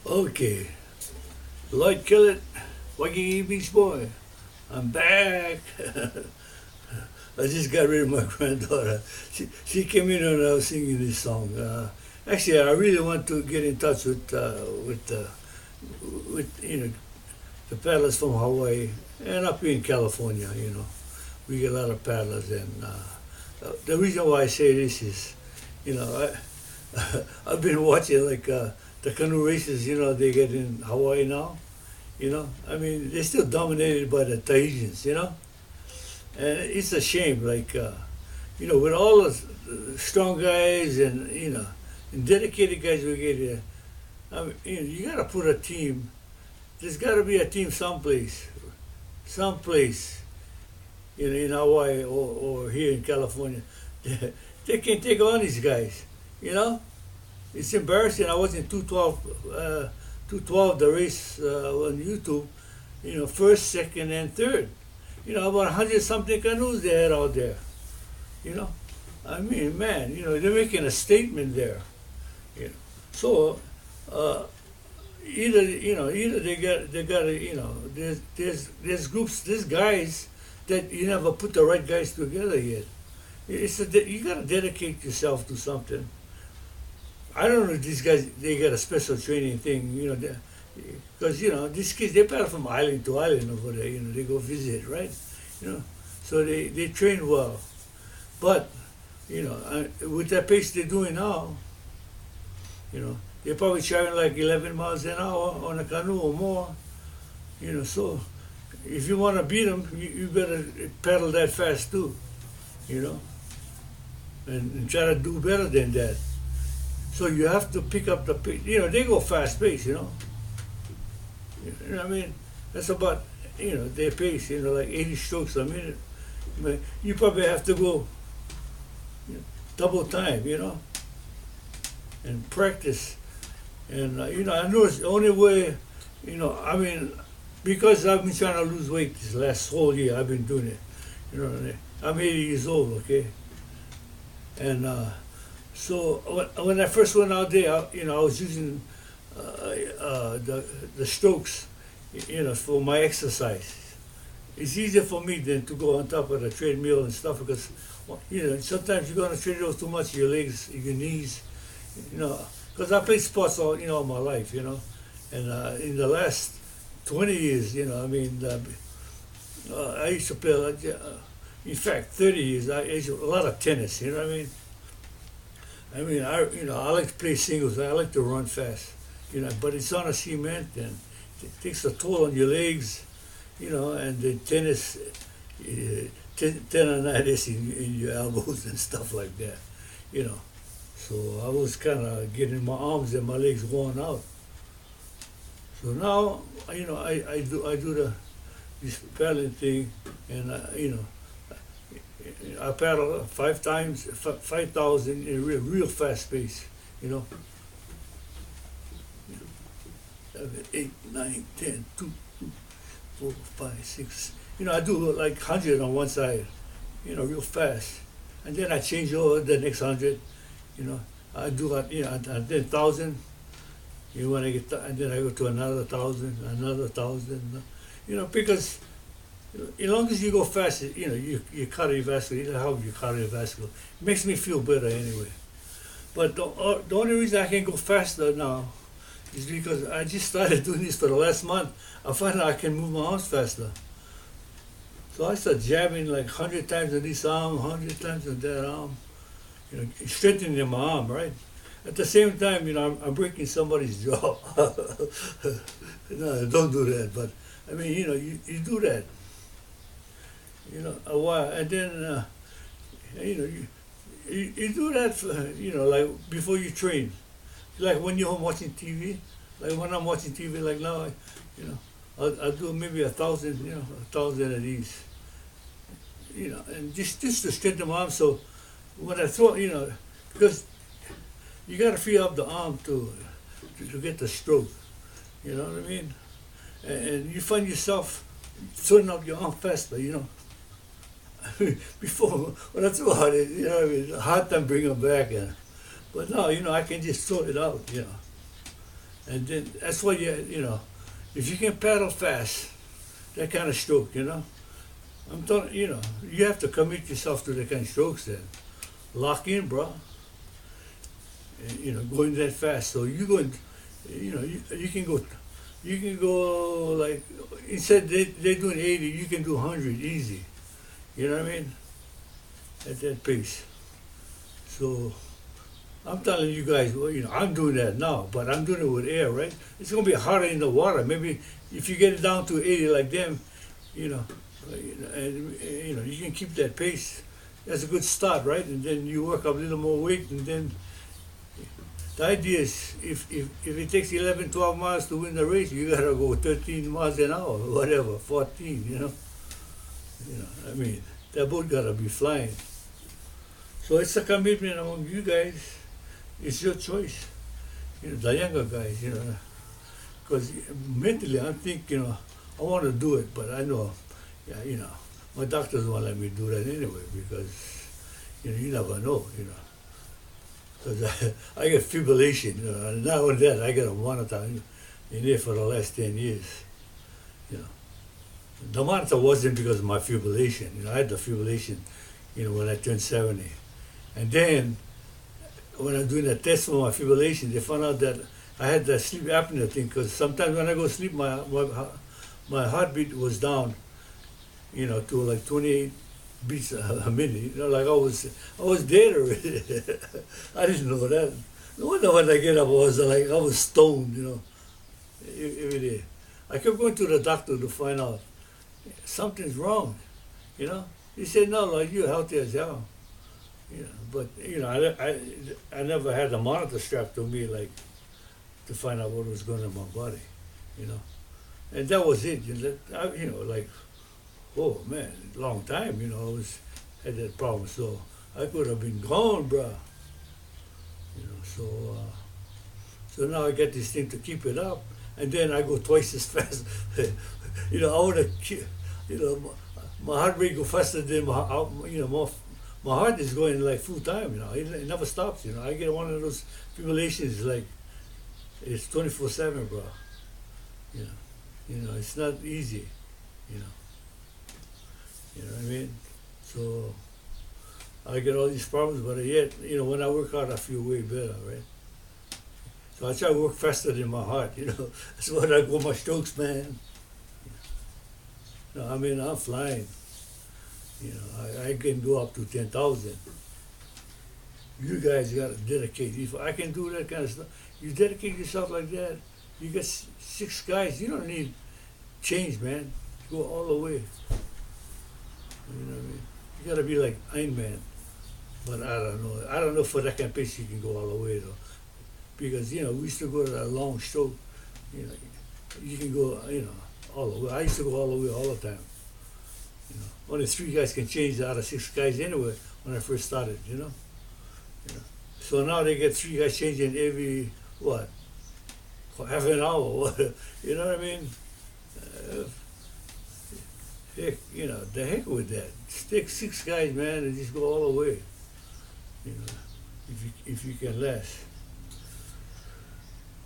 Okay, Lloyd Killett, Waikiki Beachboy. I'm back. I just got rid of my granddaughter. She came in and I was singing this song. Actually, I really want to get in touch with the paddlers from Hawaii and up here in California. We get a lot of paddlers, and the reason why I say this is, I've been watching the canoe races. They get in Hawaii now. I mean, they're still dominated by the Tahitians. And it's a shame. With all the strong guys and dedicated guys we get here, I mean, you got to put a team. There's got to be a team someplace, in Hawaii or here in California. They can't take on these guys. It's embarrassing. I was in 212, the race on YouTube. First, second, and third. About 100 something canoes they had out there. I mean, man, they're making a statement there. So either they got there's groups, there's guys that you never put the right guys together yet. You gotta dedicate yourself to something. I don't know if these guys, they got a special training thing, because these kids, they paddle from island to island over there. They go visit, right? So they train well, but with that pace they're doing now, they're probably traveling like 11 miles an hour on a canoe or more. So if you want to beat them, you better paddle that fast too, and try to do better than that. So you have to pick up the pace. They go fast pace. I mean, that's about their pace. Like 80 strokes a minute. But you probably have to go double time. And practice. And I know it's the only way. I mean, because I've been trying to lose weight this last whole year. I've been doing it. I'm 80 years old. Okay. And so when I first went out there, I was using the strokes, for my exercise. It's easier for me than to go on top of the treadmill and stuff because, sometimes you go on the treadmill too much, your legs, your knees, because I played sports all my life, and in the last 20 years, I used to play, in fact, 30 years, I used a lot of tennis, I like to play singles. I like to run fast, but it's on a cement and it takes a toll on your legs, and the tennis, tendonitis in your elbows and stuff like that, So I was kind of getting my arms and my legs worn out. So now, I do this paddling thing, and I paddle 5,000 in real fast pace, 7, 8, 9, 10, 2, 4, 5, 6. I do like 100 on one side, real fast. And then I change over the next 100, I do and then 1,000. When I get, and then I go to another 1,000, another 1,000, because as long as you go fast, you're cardiovascular, how you're cardiovascular. It makes me feel better anyway. But the only reason I can go faster now is because I just started doing this for the last month. I find out I can move my arms faster. So I start jabbing like 100 times on this arm, 100 times on that arm, strengthening my arm, right? At the same time, I'm breaking somebody's jaw. No, don't do that. But I mean, you do that. A while, and then you do that for, like before you train, like when you're home watching TV, like when I'm watching TV, like now, I'll do maybe 1,000, 1,000 of these, and just to strengthen my arm. So when I throw, because you got to free up the arm to get the stroke, you know what I mean, and you find yourself throwing up your arm faster, before, when I throw out, it's a hard time bringing them back. But now, I can just throw it out. And then that's why if you can paddle fast, that kind of stroke, I'm telling you have to commit yourself to that kind of strokes then. Lock in, bro. And, going that fast. So you going, you can go like, instead they're doing 80, you can do 100 easy. You know what I mean? At that pace. So I'm telling you guys, well, I'm doing that now, but I'm doing it with air, right? It's going to be harder in the water. Maybe if you get it down to 80 like them, and you can keep that pace. That's a good start, right? And then you work up a little more weight, and then the idea is if it takes 11, 12 miles to win the race, you gotta go 13 miles an hour, whatever, 14, I mean, that boat gotta be flying. So it's a commitment among you guys. It's your choice, the younger guys, because mentally I'm thinking, I want to do it, but I know, my doctors won't let me do that anyway because, you never know, because I get fibrillation, and not only that, I get a monitor in there for the last 10 years, The monitor wasn't because of my fibrillation, I had the fibrillation, when I turned 70. And then, when I'm doing a test for my fibrillation, they found out that I had that sleep apnea thing, because sometimes when I go to sleep, my heartbeat was down, to like 28 beats a minute. Like I was dead already. I didn't know that. No wonder when I get up, I was stoned, every day. I kept going to the doctor to find out something's wrong, He said, no, like you're healthy as hell. But I never had a monitor strapped to me like to find out what was going on in my body, And that was it. Like, oh man, long time, I had that problem. So I could have been gone, bruh. So now I get this thing to keep it up, and then I go twice as fast. I want to, my heart rate go faster than my heart is going like full time. It never stops. I get one of those fibrillations like it's 24/7, bro. It's not easy. You know what I mean? So I get all these problems, but yet, when I work hard, I feel way better, right? So I try to work faster than my heart, That's what I go my strokes, man. No, I mean, I'm flying. I can go up to 10,000. You guys got to dedicate. If I can do that kind of stuff, you dedicate yourself like that, you get 6 guys, you don't need change, man. Go all the way. You know what I mean? You got to be like Iron Man. But I don't know. I don't know for that kind of pace you can go all the way, though. Because, we used to go to that long stroke. You can go, all the way. I used to go all the way all the time. Only 3 guys can change out of 6 guys anyway when I first started, So now they get 3 guys changing every, half an hour, you know what I mean? Heck, the heck with that. Stick 6 guys, man, and just go all the way, if you can last.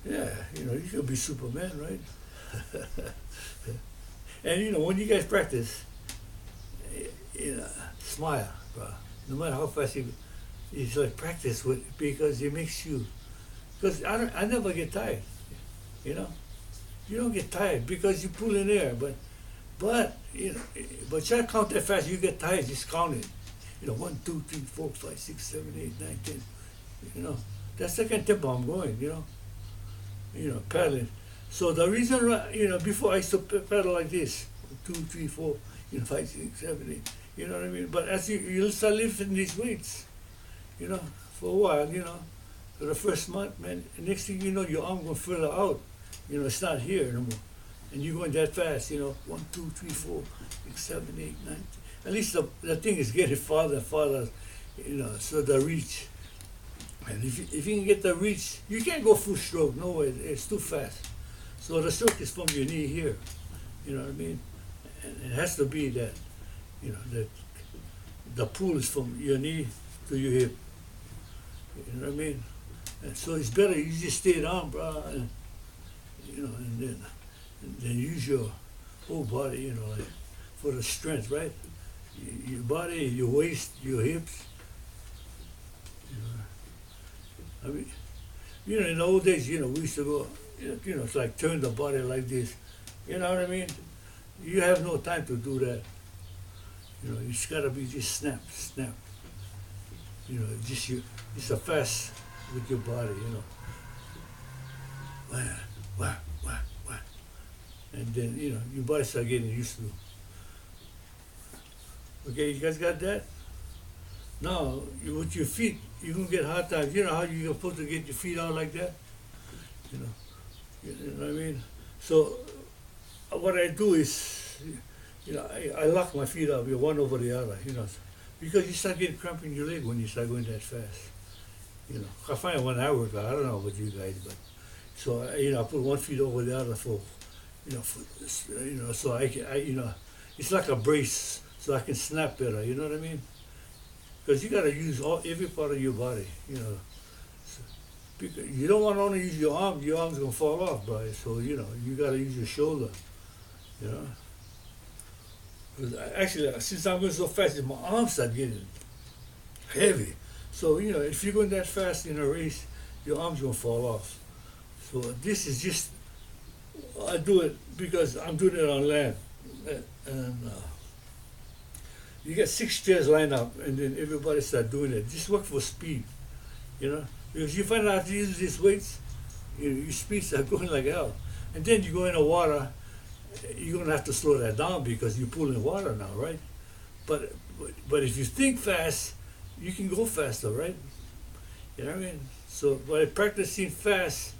Yeah, you can be Superman, right? And, when you guys practice, smile, bro. No matter how fast it's like practice with, because it makes you, because I never get tired, You don't get tired because you pull in air, but try to count that fast, you get tired, just count it. 1, 2, 3, 4, 5, 6, 7, 8, 9, 10. That's the kind of tempo I'm going, paddling. So the reason, before I used to paddle like this, 2, 3, 4, 5, 6, 7, 8, you know what I mean? But as you start lifting these weights, for a while, for the first month, man, next thing you know, your arm gonna fill out. It's not here no more. And you're going that fast, 1, 2, 3, 4, 6, 7, 8, 9. At least the thing is getting farther and farther, so the reach. And if you can get the reach, you can't go full stroke, no way, it's too fast. So the stroke is from your knee here, you know what I mean? And it has to be that, that the pull is from your knee to your hip. You know what I mean? And so it's better you just stay down, bro, and and then use your whole body, like for the strength, right? Your body, your waist, your hips. You know, I mean, in the old days, we used to go, it's like turn the body like this. You know what I mean? You have no time to do that. You just gotta be just snap, snap. Just a fast with your body. Wah, wah, wah, wah. And then your body start getting used to. Okay, you guys got that? Now, with your feet, you're gonna get hard times. You know how you're supposed to get your feet out like that? You know, you know what I mean? So, what I do is, I lock my feet up, one over the other, because you start getting cramp in your leg when you start going that fast. I find when I work out, I don't know about you guys, but so I put one feet over the other so I can, it's like a brace, so I can snap better. You know what I mean? Because you got to use every part of your body. So, because you don't want to only use your arms gonna fall off, bro. So you got to use your shoulder. 'Cause actually, since I'm going so fast, my arms start getting heavy. So if you're going that fast in a race, your arms gonna fall off. So this is just, I do it because I'm doing it on land, and you get 6 chairs lined up, and then everybody start doing it. Just work for speed, because you find out to use these weights, your speed start going like hell, and then you go in the water. You're gonna have to slow that down because you're pulling water now, right? But if you think fast, you can go faster, right? You know what I mean? So by practicing fast,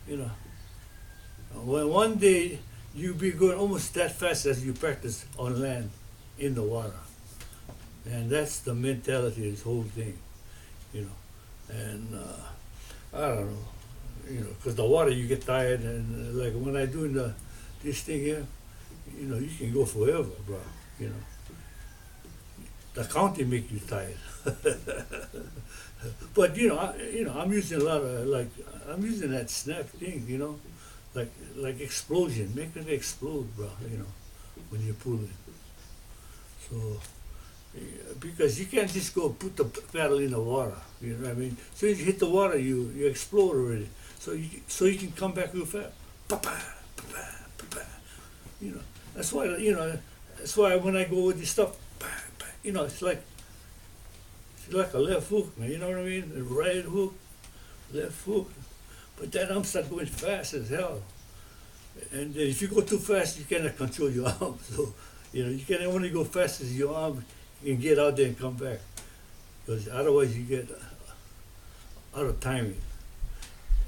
when one day you'll be going almost that fast as you practice on land, in the water. And that's the mentality of this whole thing, And I don't know, because the water you get tired, and like when I do this thing here, you can go forever, bro. The counting make you tired. But I'm using a lot of I'm using that snap thing, like explosion, make it explode, bro. When you're pulling. So because you can't just go put the paddle in the water, you know what I mean? So you hit the water, you explode already. So you can come back real fast. Pa-pa, pa-pa, pa-pa. That's why when I go with this stuff, it's like a left hook, man. You know what I mean? A right hook, left hook. But that arm start going fast as hell. And if you go too fast, you cannot control your arm. So you can only go fast as your arm can get out there and come back. Because otherwise you get out of timing.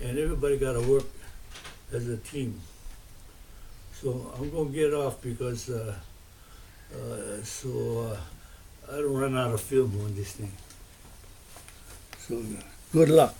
And everybody got to work as a team. So I'm going to get off because I don't run out of film on this thing. So good luck.